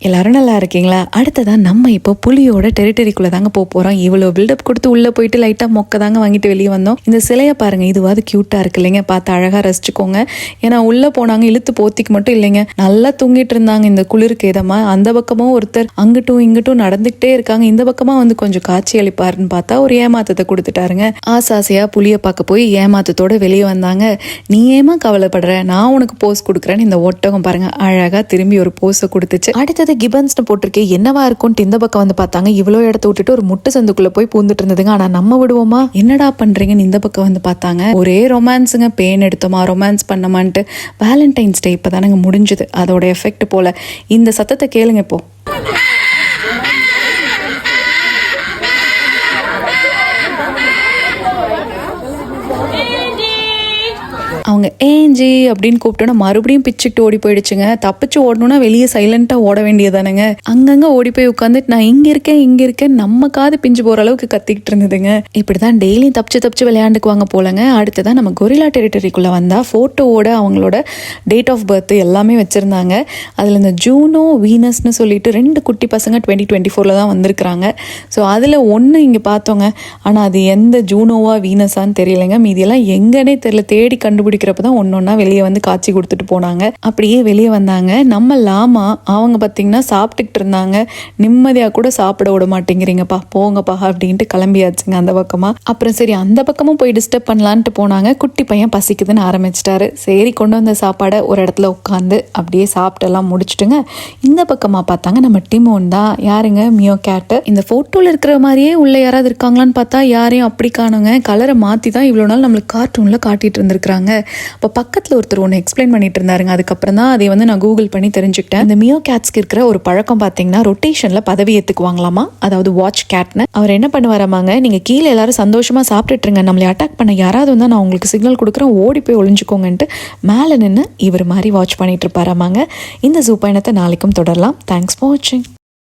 எல்லாரும் நல்லா இருக்கீங்களா? அடுத்ததான் நம்ம இப்போ புலியோட டெரிட்டரிக்குள்ளே தாங்க போகிறோம். இவ்வளோ பில்டப் கொடுத்து உள்ளே போயிட்டு லைட்டாக மொக்க தாங்க வாங்கிட்டு வெளியே வந்தோம். இந்த சிலையை பாருங்கள், இதுவாது க்யூட்டாக இருக்கு இல்லைங்க, பார்த்து அழகாக ரசிச்சுக்கோங்க. ஏன்னா உள்ளே போனாங்க இழுத்து போத்திக்கு மட்டும் இல்லைங்க, நல்லா தூங்கிட்டு இருந்தாங்க இந்த குளிருக்கு இதமாக. அந்த பக்கமும் ஒருத்தர் அங்கிட்டும் இங்கிட்டும் நடந்துக்கிட்டே இருக்காங்க. இந்த பக்கமாக வந்து கொஞ்சம் காட்சி அளிப்பாருன்னு பார்த்தா ஒரு ஏமாத்தத்தை கொடுத்துட்டாருங்க. ஆசாசையாக புளியை பார்க்க போய் ஏமாத்தத்தோடு வெளியே வந்தாங்க. நீ ஏமா கவலைப்படுற, நான் உனக்கு போஸ் கொடுக்குறேன்னு இந்த ஒட்டகம் பாருங்கள் அழகாக திரும்பி ஒரு போஸை கொடுத்துச்சு. அடுத்தது கிபன்ஸ்னு போட்டிருக்கேன், என்னவா இருக்கும்னு இந்த பக்கம் வந்து பார்த்தாங்க. இவ்வளோ இடத்த விட்டுட்டு ஒரு முட்டு சந்துக்குள்ள போய் பூந்துட்டு இருந்ததுங்க. ஆனா நம்ம விடுவோமா, என்னடா பண்றீங்கன்னு இந்த பக்கம் வந்து பார்த்தாங்க. ஒரே ரொமான்ஸுங்க, பேன் எடுத்தோமா ரொமான்ஸ் பண்ணமான்ட்டு. வேலண்டைன்ஸ் டே இப்பதானங்க முடிஞ்சது, அதோட எஃபெக்ட் போல. இந்த சத்தத்தை கேளுங்க இப்போ. அவங்க ஏஞ்சி அப்படின்னு கூப்பிட்டோன்னா மறுபடியும் பிச்சுக்கிட்டு ஓடி போயிடுச்சுங்க. தப்பிச்சு ஓடணும்னா வெளியே சைலண்டாக ஓட வேண்டியதானுங்க. அங்கங்கே ஓடி போய் உட்காந்துட்டு நான் இங்கே இருக்கேன் நம்ம காது பிஞ்சு போகிற அளவுக்கு கத்திக்கிட்டு இருந்ததுங்க. இப்படி தான் டெய்லியும் தப்பிச்சு விளையாண்டுக்குவாங்க போலங்க. அடுத்ததான் நம்ம கொரில்லா டெரிட்டரிக்குள்ளே வந்தால் ஃபோட்டோவோட அவங்களோட டேட் ஆஃப் பர்த் எல்லாமே வச்சுருந்தாங்க. அதில் இந்த ஜூனோ வீனஸ்னு சொல்லிட்டு 2 குட்டி பசங்க 2024 தான் வந்திருக்கிறாங்க. ஸோ அதில் ஒன்று இங்கே பார்த்தோங்க, ஆனால் அது எந்த ஜூனோவா வீனஸான்னு தெரியலைங்க. மீதியெல்லாம் எங்கன்னே தெரியல, தேடி கண்டுபிடிக்கிறப்ப தான் ஒன்னொன்னா வெளியே வந்து காட்சி கொடுத்துட்டு போனாங்க. அப்படியே வெளியே வந்தாங்க. நம்ம லாமா அவங்க பார்த்தீங்கன்னா சாப்பிட்டுக்கிட்டு இருந்தாங்க. நிம்மதியாக கூட சாப்பிட விட மாட்டேங்கிறீங்கப்பா, போங்கப்பா அப்படின்ட்டு கிளம்பியாச்சுங்க அந்த பக்கமா. அப்புறம் சரி அந்த பக்கமும் போய் டிஸ்டர்ப் பண்ணலான்ட்டு போனாங்க. குட்டி பையன் பசிக்குதுன்னு ஆரம்பிச்சிட்டாரு. சரி கொண்டு வந்த சாப்பாடை ஒரு இடத்துல உட்காந்து அப்படியே சாப்பிட்டெல்லாம் முடிச்சுட்டுங்க. இந்த பக்கமா பார்த்தாங்க நம்ம டிமோன் தான். யாருங்க, மியோ கேட்டு. இந்த போட்டோல இருக்கிற மாதிரியே உள்ள யாராவது இருக்காங்களான்னு பார்த்தா யாரையும் அப்படி காணுங்க. கலரை மாற்றி தான் இவ்வளோ நாள் நம்மளுக்கு கார்ட்டூன்ல காட்டிட்டு இருந்திருக்காங்க. அப்போ பக்கத்தில் ஒருத்தர் ஒன்று எக்ஸ்பிளைன் பண்ணிட்டு இருந்தாருங்க. அதுக்கப்புறம் தான் அதை வந்து நான் கூகுள் பண்ணி தெரிஞ்சுக்கிட்டேன். இந்த மியோ கேட்ஸ்க்கு இருக்கிற ஒரு பழக்கம் பார்த்தீங்கன்னா ரொட்டேஷனில் பதவி ஏற்றுக்குவாங்களாமா, அதாவது வாட்ச் கேட்னு. அவர் என்ன பண்ணுவாராமாங்க, நீங்கள் கீழே எல்லாரும் சந்தோஷமாக சாப்பிட்டுருங்க, நம்மளை அட்டாக் பண்ண யாராவது வந்தால் நான் உங்களுக்கு சிக்னல் கொடுக்குறேன், ஓடி போய் ஒளிஞ்சுக்கோங்கன்ட்டு மேலே நின்று இவர் மாதிரி வாட்ச் பண்ணிட்டு இருப்பாராமாங்க. இந்த ஜூ பயணத்தை நாளைக்கும் தொடரலாம். தேங்க்ஸ் ஃபார் வாட்சிங்.